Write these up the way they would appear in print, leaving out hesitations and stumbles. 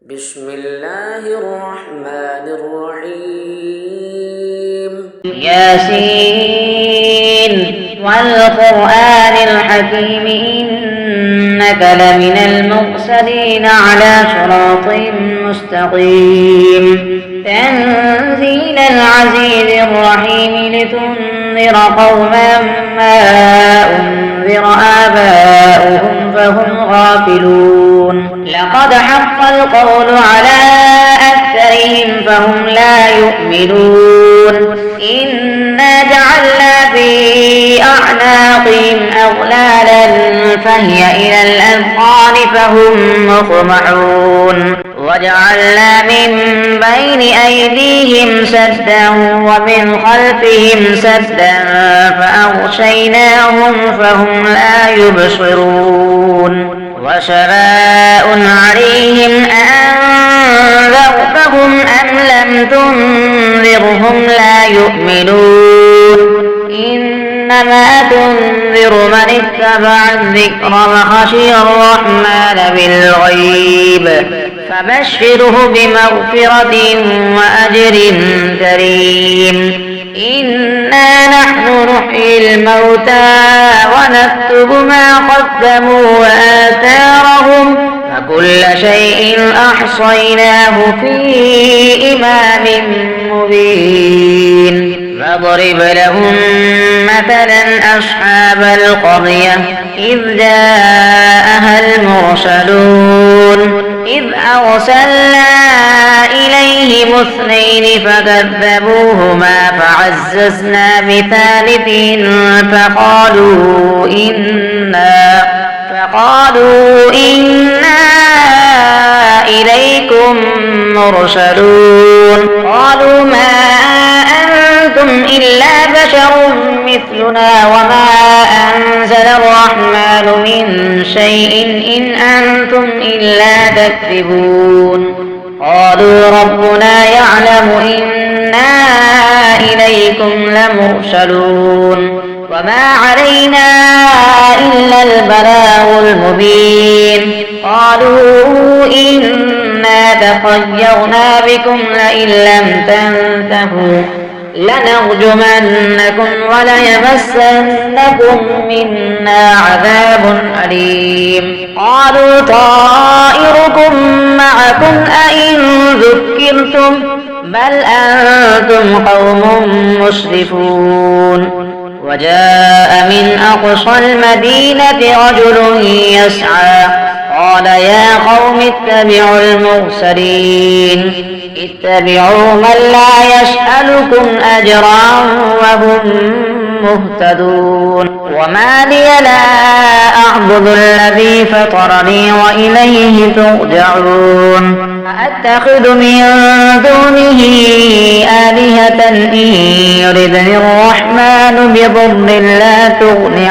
بسم الله الرحمن الرحيم ياسين والقرآن الحكيم إنك لمن المرسلين على صراط مستقيم تنزيل العزيز الرحيم لتنذر قوما ما أنذر آباؤهم فهم غافلون لقد حق القول على أكثرهم فهم لا يؤمنون إنا جعلنا في أعناقهم أغلالا فهي إلى الأذقان فهم مقمحون وجعلنا من بين أيديهم سدا ومن خلفهم سدا فأغشيناهم فهم لا يبصرون وسواء عليهم أأنذرتهم أم لم تنذرهم لا يؤمنون إنما تنذر من اتبع الذكر وخشي الرحمن بالغيب فبشره بمغفرة وأجر كريم إنا نحن نحيي الموتى ونكتب ما قدموا وآثارهم وكل شيء أحصيناه في إمام مبين فاضرب لهم مثلا أصحاب القرية إذ جاءها المرسلون إذ أرسلنا إليهم اثنين فكذبوهما فعززنا بثالث فقالوا إنا إليكم مرسلون قالوا ما أنتم إلا بشر مثلنا وما أنزل الرحمن من شيء إن أنتم إلا تكذبون قالوا ربنا يعلم إنا إليكم لمرسلون وما علينا إلا البلاغ المبين قالوا إنا تطيرنا بكم لئن لم تنتهوا لنرجمنكم وليمسنكم منا عذاب أليم قالوا طائركم معكم أئن ذكرتم بل أنتم قوم مسرفون وجاء من أقصى المدينة رجل يسعى قال يا قوم اتبعوا المرسلين اتبعوا من لا يسألكم أجرا وهم مهتدون وما لي لا أعبد الذي فطرني وإليه ترجعون أتخذ من دونه آلهة إن يردني الرحمن بضر لا تغن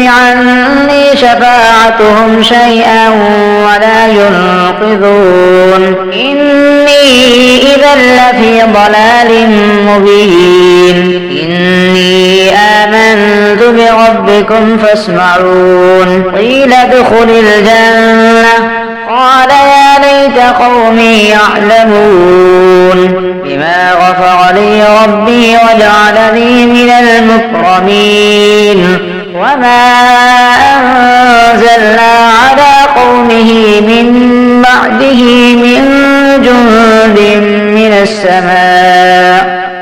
عني شفاعتهم شيئا ولا ينقذون إني إذا لفي ضلال مبين إني آمنت بربكم فاسمعون قيل ادخل الجنة قال يا ليت قومي يعلمون بما غفر لي ربي وجعلني من المكرمين وما أنزلنا على قومه من بعده من جند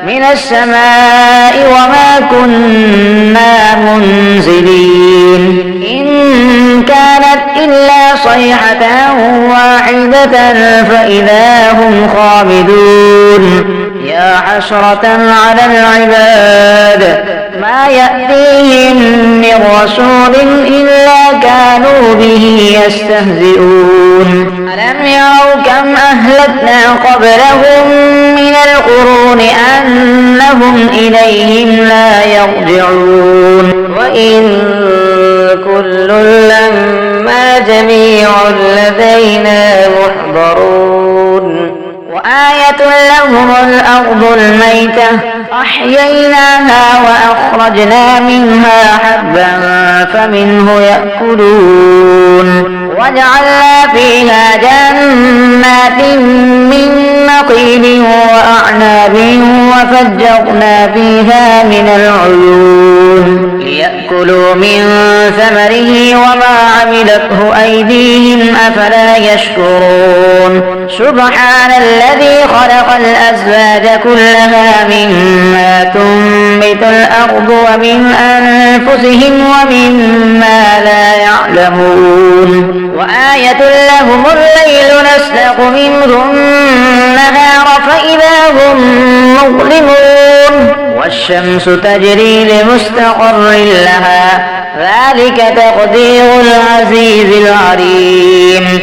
من السماء وما كنا منزلين إن كانت إلا صيحة واحدة فإذا هم خامدون يا حسرة على العباد ما يأتيهم من رسول إلا كانوا به يستهزئون ألم يروا كم أهلكنا قبلهم من القرون أنهم إليهم لا يرجعون وإن كل لما جميع لدينا محضرون وآية لهم الأرض الميتة أحييناها وأخرجنا منها حبا فمنه يأكلون وجعلنا فيها جنات جنات من نخيل وأعناب وفجرنا فيها من العيون ليأكلوا من ثمره وما عملته أيديهم أفلا يشكرون سبحان الذي خلق الأزواج كلها مما تنبت الأرض ومن أنفسهم ومما لا يعلمون وآية لهم الليل نسلخ منه النهار فإذا هم مظلمون والشمس تجري لمستقر لها ذلك تقدير العزيز العليم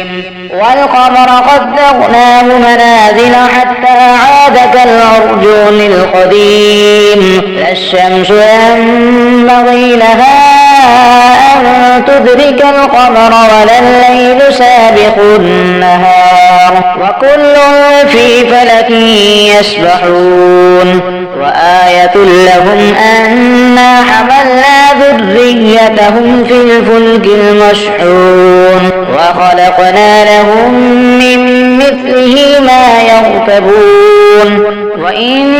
والقمر قدرناه منازل حتى عاد كالعرجون القديم لا الشمس ينبغي لها أن تدرك القمر ولا الليل سابق النهار وكل في فلك يسبحون وآية لهم أنا حملنا ذريتهم في الفلك المشحون وخلقنا لهم من مثله ما يركبون وإن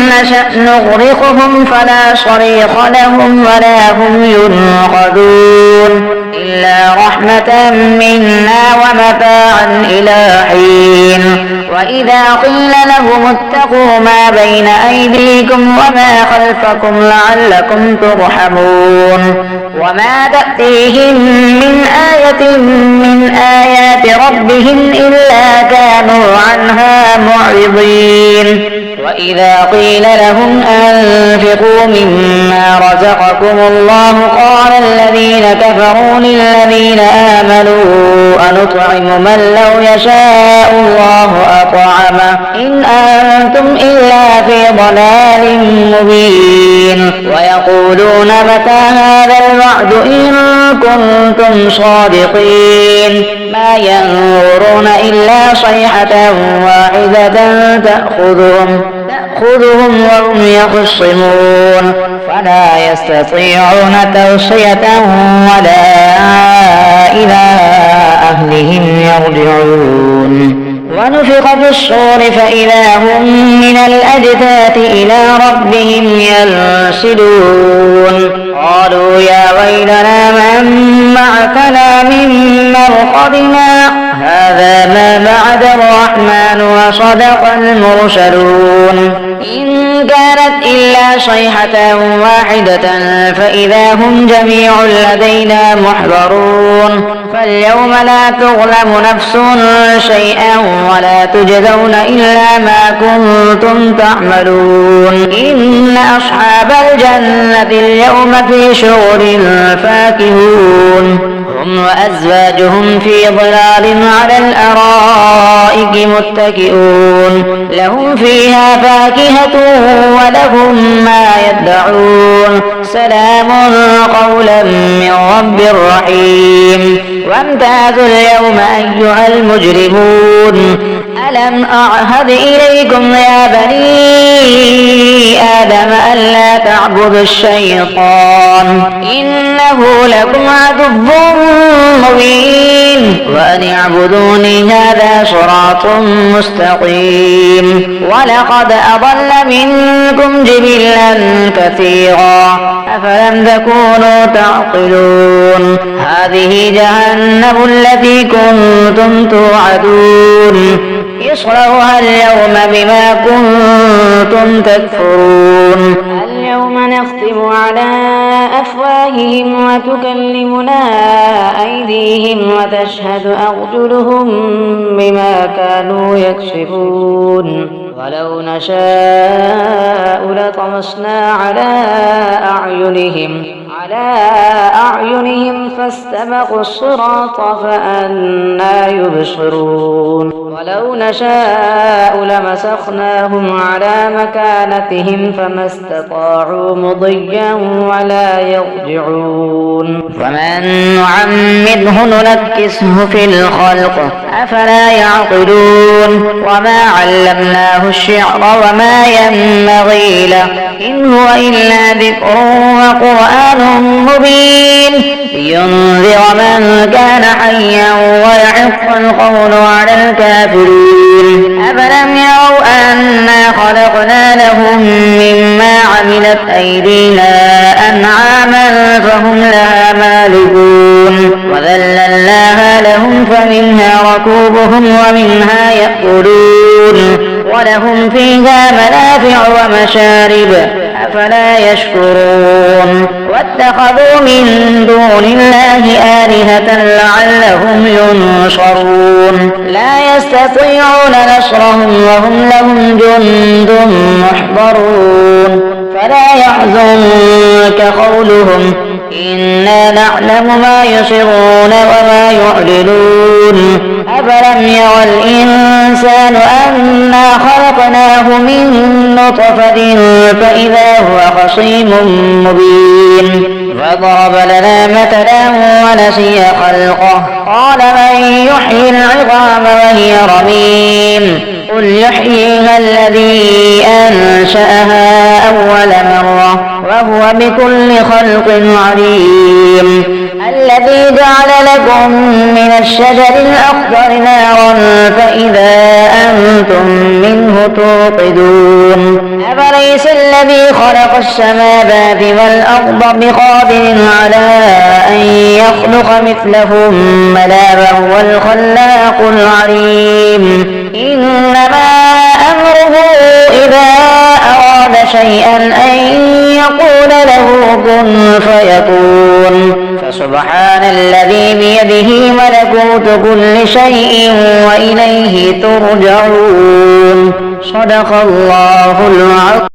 نشأ نغرقهم فلا صريخ لهم ولا هم ينقذون إلا رحمة منا ومتاعا إلى حين وإذا قيل لهم اتقوا ما بين أيديكم وما خلفكم لعلكم ترحمون وما تأتيهم من آية من آيات ربهم إلا كانوا عنها معرضين وإذا قيل لهم أنفقوا مما رزقكم الله قال الذين كفروا للذين آمنوا أنطعم من لو يشاء الله أطعمه إن أنتم إلا في ضلال مبين ويقولون متى هذا الوعد إن كنتم صادقين ما ينظرون إلا صيحة واحدة تأخذهم وهم يخصمون فلا يستطيعون توصية ولا إلى أهلهم يرجعون ونفخ في الصور فإذا هم من الأجداث إلى ربهم ينسلون قالوا يا ويلنا من بعثنا من مرقدنا هذا ما بعد الرحمن وصدق المرسلون إن كانت إلا صيحة واحدة فإذا هم جميع لدينا محضرون فاليوم لا تظلم نفس شيئا ولا تجزون إلا ما كنتم تعملون إن أصحاب الجنة اليوم في شغل فاكهون هم وأزواجهم في ظلال على الأرائك متكئون لهم فيها فاكهة ولهم ما يدعون سلام قولا من رب رحيم وامتازوا اليوم أيها المجرمون ألم أعهد إليكم يا بني آدم ألا تعبدوا الشيطان إنه لكم عدو مبين وأن اعبدوني هذا صراط مستقيم ولقد أضل منكم جبلا كثيرا أفلم تكونوا تعقلون هذه جهنم التي كنتم توعدون اصلوها اليوم بما كنتم تكفرون اليوم نختم على أفواههم وتكلمنا أيديهم وتشهد أرجلهم بما كانوا يكسبون ولو نشاء لطمسنا على أعينهم فاستبقوا الصراط فأنى يبصرون ولو نشاء لمسخناهم على مكانتهم فما استطاعوا مضيا ولا يرجعون ومن نعمره ننكسه في الخلق أفلا يعقلون وما علمناه الشعر وما ينبغي له إن هو إلا ذكر وقرآن مبين لينذر من كان حيا ويحق القول على الكافرين أفلم يروا أنا خلقنا لهم مما عملت أيدينا أنعاما فهم لها مالكون وذللناها لهم فمنها ركوبهم ومنها يأكلون ولهم فيها منافع ومشارب أفلا يشكرون واتخذوا من دون الله آلهة لعلهم ينصرون لا يستطيعون نصرهم وهم لهم جند محضرون فلا يحزنك قولهم إنا نعلم ما يسرون وما يعلنون أفلم يرى الإنسان أنا خلقناه من نطفة فإذا هو خصيم مبين فضرب لنا مثلا ونسي خلقه قال من يحيي العظام وهي رميم قل يحييها الذي أنشأها أول مرة وهو بكل خلق عليم الذي جعل لكم من الشجر الأخضر نارا فإذا أنتم منه توقدون أفليس الذي خلق السماوات والأرض بقادر على أن يخلق مثلهم بلى وهو الخلاق العليم إنما أمره إذا أراد شيئا أن يقول له كن فيكون فسبحان الذي بيده ملكوت كل شيء وإليه ترجعون صدق الله العظيم.